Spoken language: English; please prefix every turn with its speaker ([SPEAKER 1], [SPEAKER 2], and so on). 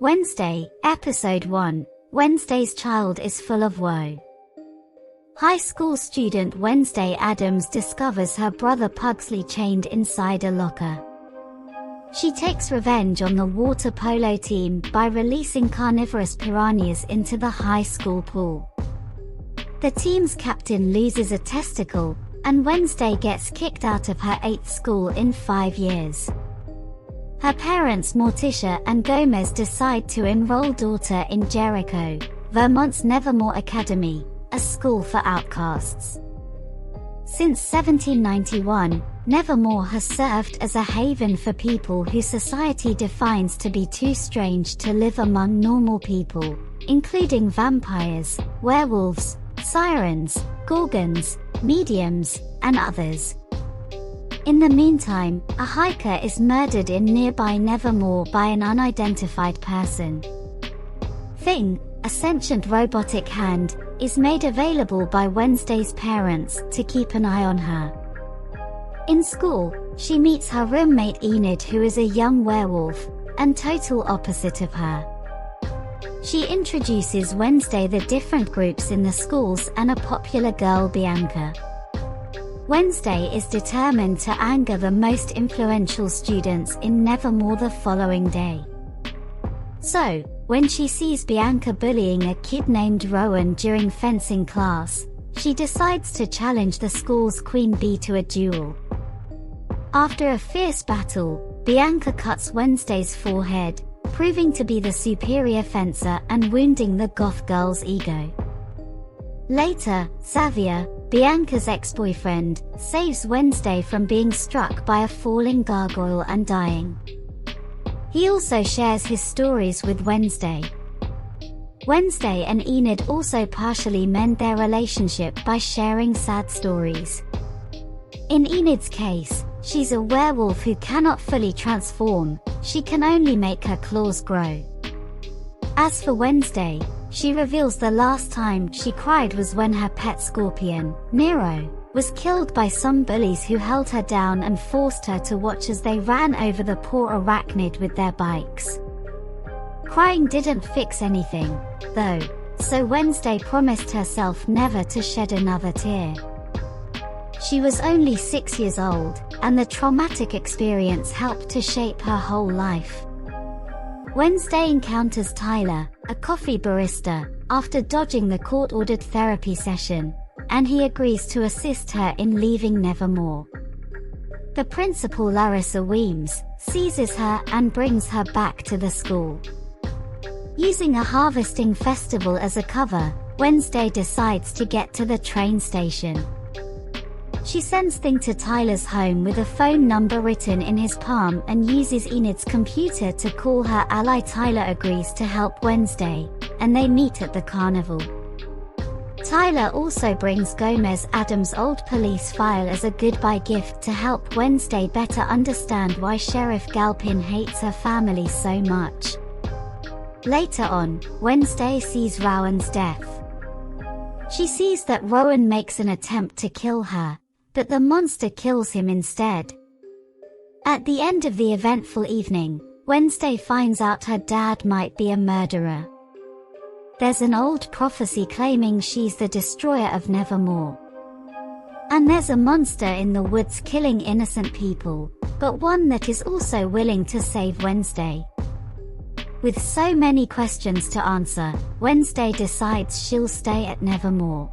[SPEAKER 1] Wednesday, Episode 1. Wednesday's child is full of woe. High school student Wednesday Addams discovers her brother Pugsley chained inside a locker. She takes revenge on the water polo team by releasing carnivorous piranhas into the high school pool. The team's captain loses a testicle, and Wednesday gets kicked out of her 8th school in 5 years. Her parents Morticia and Gomez decide to enroll daughter in Jericho, Vermont's Nevermore Academy, a school for outcasts. Since 1791, Nevermore has served as a haven for people who society defines to be too strange to live among normal people, including vampires, werewolves, sirens, gorgons, mediums, and others. In the meantime, a hiker is murdered in nearby Nevermore by an unidentified person. Thing, a sentient robotic hand, is made available by Wednesday's parents to keep an eye on her. In school, she meets her roommate Enid, who is a young werewolf, and total opposite of her. She introduces Wednesday the different groups in the schools and a popular girl Bianca. Wednesday is determined to anger the most influential students in Nevermore the following day. So, when she sees Bianca bullying a kid named Rowan during fencing class, she decides to challenge the school's queen bee to a duel. After a fierce battle, Bianca cuts Wednesday's forehead, proving to be the superior fencer and wounding the goth girl's ego. Later, Xavier, Bianca's ex-boyfriend, saves Wednesday from being struck by a falling gargoyle and dying. He also shares his stories with Wednesday. Wednesday and Enid also partially mend their relationship by sharing sad stories. In Enid's case, she's a werewolf who cannot fully transform, she can only make her claws grow. As for Wednesday, she reveals the last time she cried was when her pet scorpion, Nero, was killed by some bullies who held her down and forced her to watch as they ran over the poor arachnid with their bikes. Crying didn't fix anything, though, so Wednesday promised herself never to shed another tear. She was only 6 years old, and the traumatic experience helped to shape her whole life. Wednesday encounters Tyler, a coffee barista, after dodging the court-ordered therapy session, and he agrees to assist her in leaving Nevermore. The principal, Larissa Weems, seizes her and brings her back to the school. Using a harvesting festival as a cover, Wednesday decides to get to the train station. She sends Thing to Tyler's home with a phone number written in his palm and uses Enid's computer to call her ally. Tyler agrees to help Wednesday, and they meet at the carnival. Tyler also brings Gomez Addams' old police file as a goodbye gift to help Wednesday better understand why Sheriff Galpin hates her family so much. Later on, Wednesday sees Rowan's death. She sees that Rowan makes an attempt to kill her, but the monster kills him instead. At the end of the eventful evening, Wednesday finds out her dad might be a murderer. There's an old prophecy claiming she's the destroyer of Nevermore. And there's a monster in the woods killing innocent people, but one that is also willing to save Wednesday. With so many questions to answer, Wednesday decides she'll stay at Nevermore.